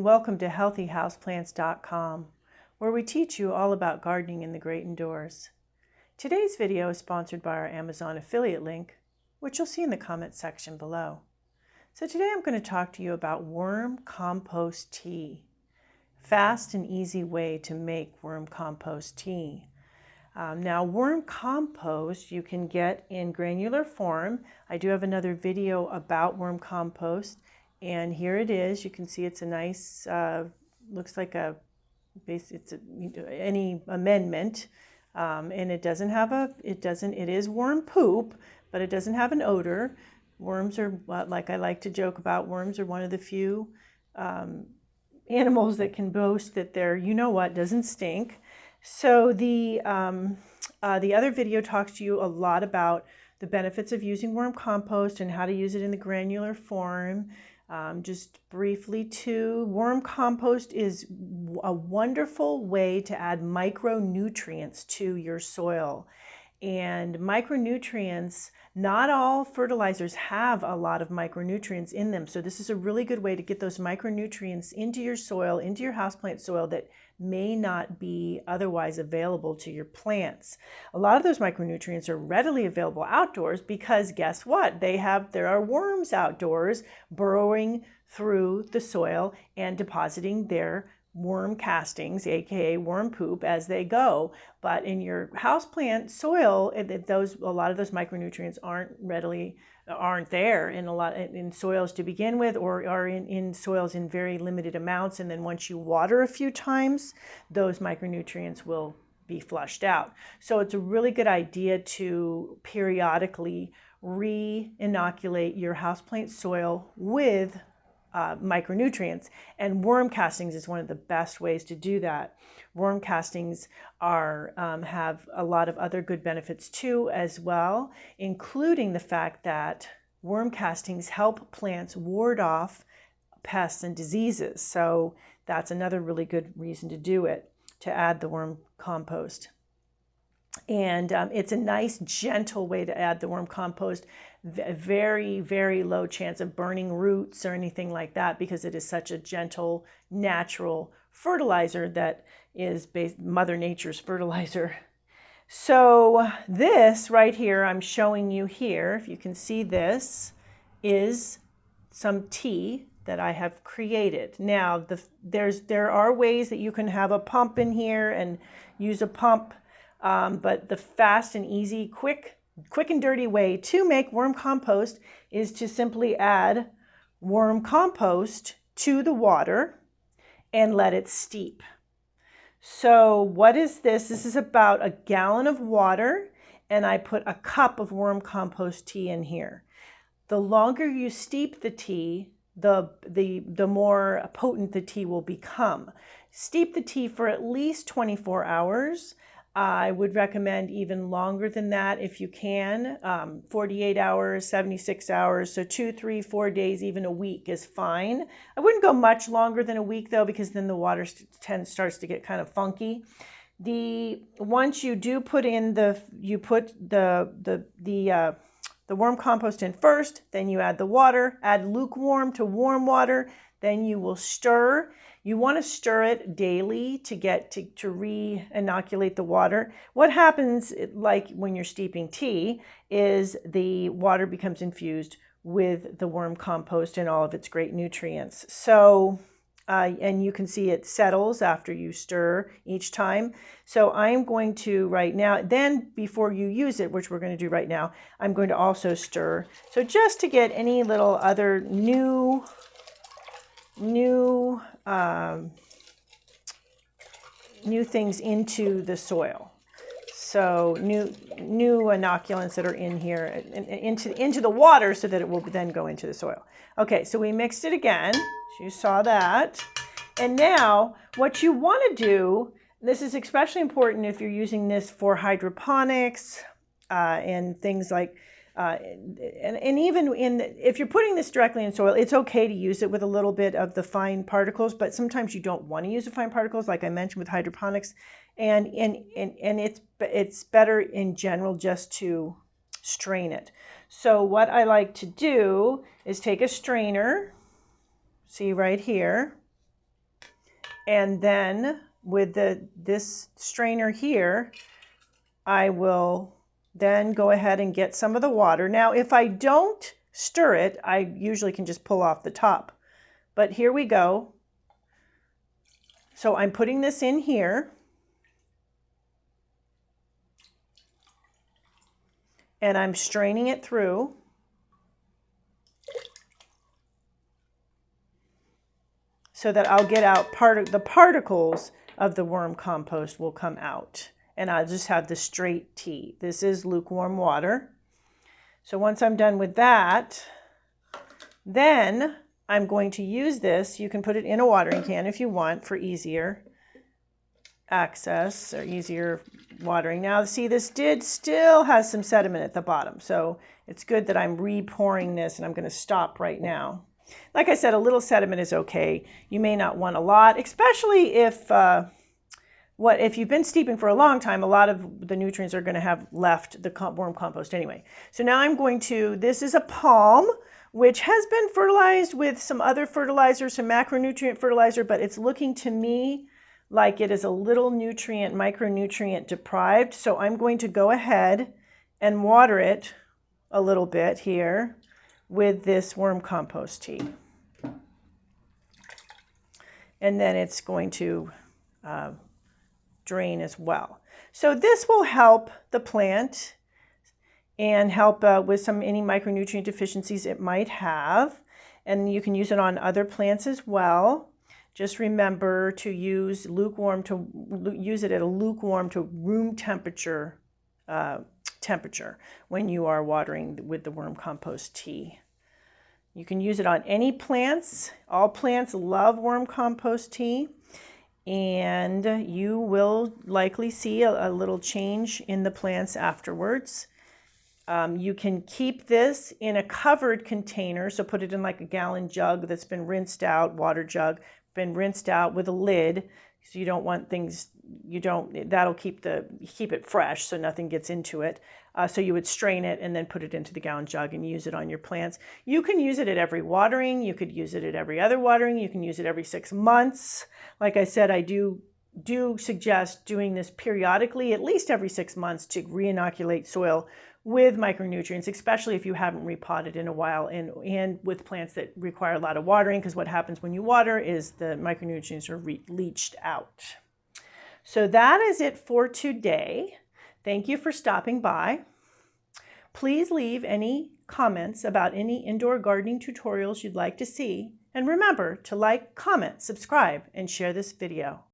and welcome to healthyhouseplants.com, where we teach you all about gardening in the great indoors. Today's video is sponsored by our Amazon affiliate link, which you'll see in the comments section below. So today I'm going to talk to you about worm compost tea. Fast and easy way to make worm compost tea. Now, worm compost you can get in granular form. I do have another video about worm compost, and here it is. You can see it's a nice, looks like any amendment, and it is worm poop, but it doesn't have an odor. Worms are, like I like to joke about, worms are one of the few animals that can boast that their doesn't stink. So the other video talks to you a lot about the benefits of using worm compost and how to use it in the granular form. Just briefly too, worm compost is a wonderful way to add micronutrients to your soil. And micronutrients, not all fertilizers have a lot of micronutrients in them. So this is a really good way to get those micronutrients into your soil, into your houseplant soil that may not be otherwise available to your plants. A lot of those micronutrients are readily available outdoors because guess what? There are worms outdoors burrowing through the soil and depositing their worm castings, aka worm poop, as they go. But in your houseplant soil, a lot of those micronutrients aren't there in soils to begin with, or are in soils in very limited amounts. And then once you water a few times, those micronutrients will be flushed out. So it's a really good idea to periodically re-inoculate your houseplant soil with micronutrients, and worm castings is one of the best ways to do that. Worm castings have a lot of other good benefits too as well, including the fact that worm castings help plants ward off pests and diseases. So that's another really good reason to do it, to add the worm compost. And it's a nice, gentle way to add the worm compost. Very, very low chance of burning roots or anything like that, because it is such a gentle, natural fertilizer that is Mother Nature's fertilizer. So this right here, I'm showing you here, if you can see this, is some tea that I have created. Now, there are ways that you can have a pump in here and use a pump, but the fast and easy, quick and dirty way to make worm compost is to simply add worm compost to the water and let it steep. So what is this? This is about a gallon of water, and I put a cup of worm compost tea in here. The longer you steep the tea, the more potent the tea will become. Steep the tea for at least 24 hours. I would recommend even longer than that if you can. 48 hours, 76 hours, so 2, 3, 4 days, even a week is fine. I wouldn't go much longer than a week though, because then the water starts to get kind of funky. Once you do put in the worm compost in first, then you add the water, add lukewarm to warm water, then you will stir. You want to stir it daily to re-inoculate the water. What happens, like when you're steeping tea, is the water becomes infused with the worm compost and all of its great nutrients. So, and you can see it settles after you stir each time. So I'm going to right now, then before you use it, which we're going to do right now, I'm going to also stir. So just to get any little other new things into the soil. So new inoculants that are in here into the water, so that it will then go into the soil. Okay, so we mixed it again. You saw that. And now what you want to do, this is especially important if you're using this for hydroponics and things like and even if you're putting this directly in soil, it's okay to use it with a little bit of the fine particles, but sometimes you don't want to use the fine particles, like I mentioned with hydroponics, and it's better in general just to strain it. So what I like to do is take a strainer, see right here, And then with this strainer here, I will then go ahead and get some of the water. Now, if I don't stir it, I usually can just pull off the top. But here we go. So I'm putting this in here. And I'm straining it through. So that I'll get out the particles of the worm compost will come out. And I'll just have the straight tea. This is lukewarm water. So once I'm done with that, then I'm going to use this. You can put it in a watering can if you want for easier access or easier watering. Now see, this still has some sediment at the bottom. So it's good that I'm re-pouring this, and I'm going to stop right now. Like I said, a little sediment is okay. You may not want a lot, especially if you've been steeping for a long time. A lot of the nutrients are going to have left the worm compost anyway. So now I'm going to, this is a palm, which has been fertilized with some other fertilizers, some macronutrient fertilizer, but it's looking to me like it is a little micronutrient deprived. So I'm going to go ahead and water it a little bit here with this worm compost tea. And then it's going to drain as well. So this will help the plant and help with any micronutrient deficiencies it might have. And you can use it on other plants as well. Just remember to use it at a lukewarm to room temperature when you are watering with the worm compost tea. You can use it on any plants. All plants love worm compost tea, and you will likely see a little change in the plants afterwards. You can keep this in a covered container, so put it in like a gallon jug that's been rinsed out, water jug, been rinsed out with a lid, so you don't want things, that'll keep it fresh so nothing gets into it. So you would strain it and then put it into the gallon jug and use it on your plants. You can use it at every watering. You could use it at every other watering. You can use it every 6 months. Like I said, I do suggest doing this periodically, at least every 6 months, to re-inoculate soil with micronutrients, especially if you haven't repotted in a while, and with plants that require a lot of watering, because what happens when you water is the micronutrients are leached out. So that is it for today. Thank you for stopping by. Please leave any comments about any indoor gardening tutorials you'd like to see. And remember to like, comment, subscribe, and share this video.